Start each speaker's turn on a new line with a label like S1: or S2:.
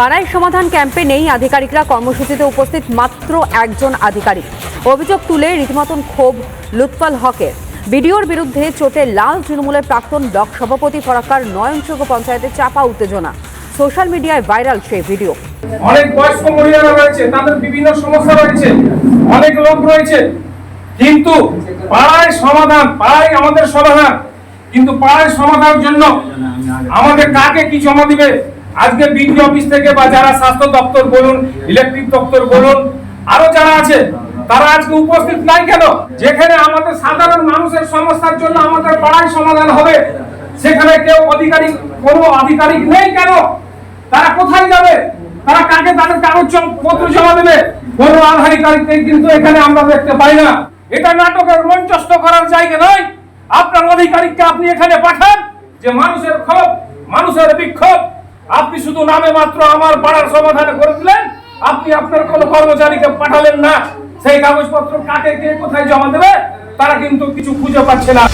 S1: পাড়ায় সমাধান ক্যাম্পে নেই আধিকারিকরা, কর্মসূচিতে উপস্থিত মাত্র একজন আধিকারিক। অভিযোগ তুলে রীতিমতন ক্ষোভ লুৎফাল হকের। বিডিওর বিরুদ্ধে চোটে লাল তৃণমূলের প্রাক্তন ব্লক সভাপতি ফরাক্কার নয়নচৌক পঞ্চায়েতে চাপা উত্তেজনা। সোশ্যাল মিডিয়ায় ভাইরাল সেই ভিডিও।
S2: অনেক বয়স্ক মহিলারা রয়েছে, তাদের বিভিন্ন সমস্যা রয়েছে, অনেক লোক রয়েছে, কিন্তু পাড়ায় আমাদের সমাধান। কিন্তু পাড়ায় সমাধানের জন্য আমাদের কাকে কি জমা দিবে? আজকে বিডিও অফিস থেকে বা যারা স্বাস্থ্য দপ্তর বলুন, ইলেকট্রিক দপ্তর বলুন, আরো যারা আছে তারা আজকে উপস্থিত নাই কেন? যেখানে আমাদের সাধারণ মানুষের সমস্যার জন্য আমাদের পাড়ায় সমাধান হবে, সেখানে কোনো আধিকারিক নেই কেন? তারা কোথায় যাবে? তারা কাকে তাদের কাগজপত্র জমা দেবে? কোনো আধিকারিক কিন্তু এখানে আমরা দেখতে পাই না। এটা নাটকের মঞ্চস্থ করার জায়গা নয়। আপনার আধিকারিককে আপনি এখানে পাঠান, যে মানুষের ক্ষোভ, মানুষের বিক্ষোভ আপনি শুধু নামে মাত্র আমার পাড়ার সমাধান করে দিলেন, আপনি আপনার কোনো কর্মচারীকে পাঠালেন না। সেই কাগজপত্র কাকে কে কোথায় জমা দেবে তারা কিন্তু কিছু খুঁজে পাচ্ছে না।